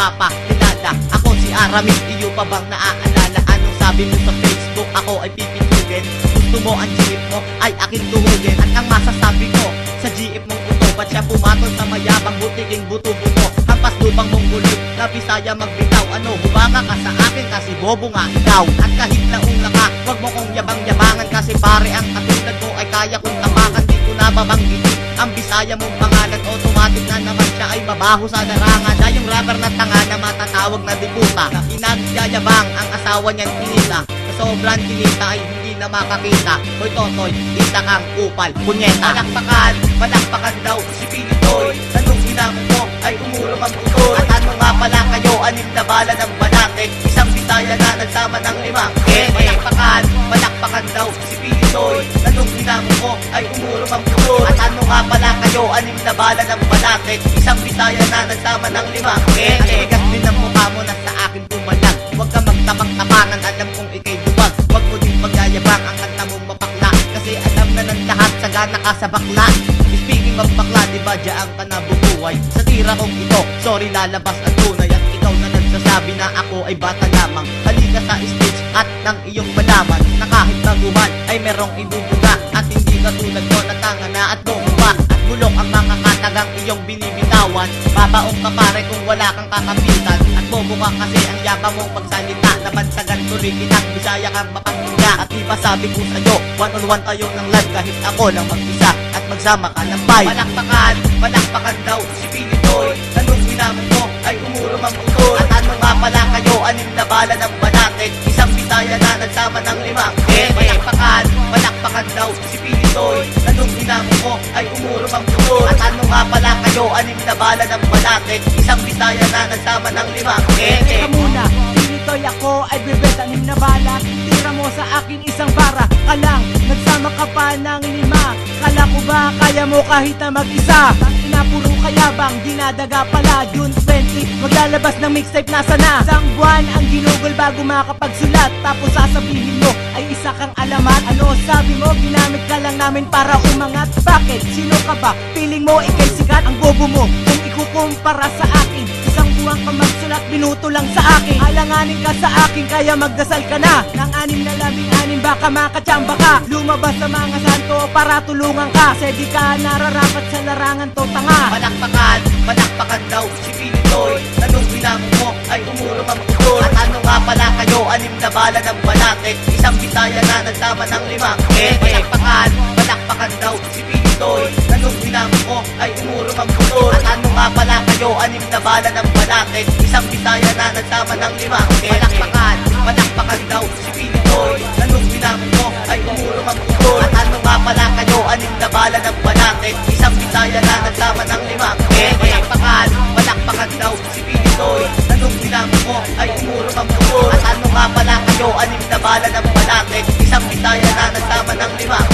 Papakilala, ako si Aramis. Iyo pa bang naaalala? Anong sabi mo sa Facebook? Ako ay pipitugin. Gusto mo ang jeep mo ay akin tuhugin. At ang masasabi ko sa jeep mong uto, ba't siya pumatol sa mayabang butiging buto-buto? Hampas lupang mong bulog na Bisaya magbitaw. Ano, hubanga ka sa akin kasi bobo nga ikaw. At kahit nauna ka, wag mo kong yabang-yabangan, kasi pare ang katulad mo ay kaya kong tapakan. Di ko na babanggitin ang Bisaya mong pangalan, automatic na naman siya ay mabaho sa larangan. Na yung rapper na tanga na matatawag na diputa, inagyayabang ang asawa niyan kinita. Sa sobrang kinita ay hindi na makakita. Hoy Totoy, kita kang kupal, punyeta. Palakpakan daw si Pilitoy. Anong ginamon mo ay umulong ang putoy. At ano nga pala kayo, anim na bala ng banate, isang Bisaya na nagsama ng limang palakpakan daw si Pilitoy. Anong ginamon mo ay umulong ang putoy. At ano nga pala kayo, anim na bala ng banate, isang Bisaya na nagsama ng limang Ang igat din ang mukha mo na sa akin pumalag. Huwag ka magtapang-tapangan, alam kong ikay duwag. Huwag mo din magyayabang ang kanta mong mapakla, kasi alam na ng lahat sagana ka sa bakla. Speaking of bakla, diba diyaan ka na bubuhay sa tira kong ito? Sorry, lalabas ang tunay. At ikaw na nagsasabi na ako ay bata lamang. Halika sa stage at nang iyong malaman na kahit baguhan ay merong ibubuga. At hindi katulad mo na tanga na at bumuba. At bulok ang mga katagang iyong binibitawan. Babaong ka pare kung wala kang kakapitan. At bobo ka kasi ang yaka mong pagsalita. Nabansagan tuloy kitang Bisaya kang mapangga. At diba sabi ko sa'yo, one on one tayo ng live kahit ako lang mag-isa. At magsama ka ng five. Palakpakan daw si Pilitoy. Anong ginamon mo ay umulong ang putoy. At ano nga pala kayo, anim na bala ng banate, isang Bisaya na nagsama ng limang Palakpakan daw si Pilitoy. Anong ginamon mo ay umulong ang putoy. At ano nga pala kayo, anim na bala ng banate, isang Bisaya na nagsama ng limang Teka muna, Pilitoy ako ay bebenta anim na bala. Tira mo sa akin isang bara ka lang, nagsama ka pa ng lima. Kala ko ba kaya mo kahit na mag-isa? Ina puro kayabang, dinadaga pala. June 20, maglalabas ng mixtape, nasa na? Isang buwan ang ginugol bago makapagsulat. Tapos sasabihin mo ay isa kang alamat. Ano sabi mo, ginamit ka lang namin para umangat? Bakit? Sino ka ba? Feeling mo ikay sikat? Ang bobo mo kung ikukumpara sa akin. Isang buwan ka magsulat, binuto lang sa akin. Alanganin ka sa akin, kaya magdasal ka na. Nang 6 na 16 baka makatsamba ka. Lumabas sa mga santo para tulungan ka. Kasi di ka nararapat sa larangan to, tanga. Palakpakan daw si Pilitoy. Anong ginamon mo ay umulong ang putoy. At ano nga pala kayo, anim na bala ng banate, isang Bisaya na nagsama ng limang Palakpakan daw si Pilitoy. Anong ginamon mo ay umulong ang putoy. At ano nga pala kayo, anim na bala ng banate, isang Bisaya na nagsama ng limang Palakpakan daw si Pilitoy. Anong ginamon mo ay umulong ang putoy. At ano nga pala kayo, anim na bala ng banate, isang Bisaya na nagsama ng limang Palakpakan daw si Pilitoy. Anong ginamon mo ay umulong ang putoy. At ano nga pala kayo, anim na bala ng banate, isang Bisaya na nagsama ng limang